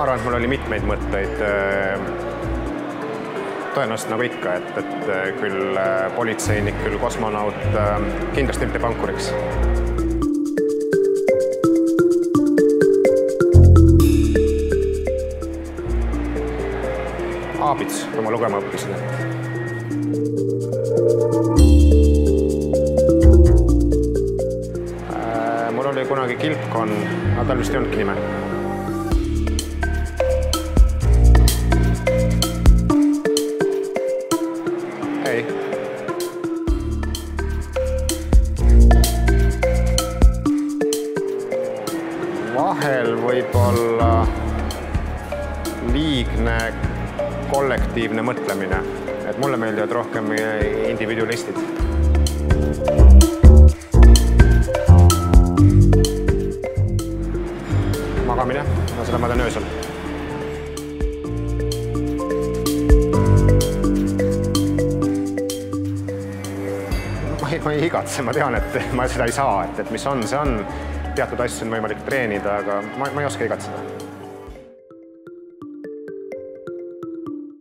arvan, et mul oli mitmeid mõtteid. Tõenäoliselt nagu ikka, et küll politseinik, küll kosmonaut, kindlasti mitte pankuriks. Aabits, kui ma lugema õppisin. Mul oli kunagi kilpkonn, aga tal vist ei olnudki nime. Ei. Vahel võib-olla liigne kollektiivne mõtlemine, et mulle meeldivad rohkem individualistid. Magamine, seda ma teen öösel. Ma ei igatse, ma tean, et ma seda ei saa, et mis on, see on. Teatud asju on võimalik treenida, aga ma ei oska igatseda.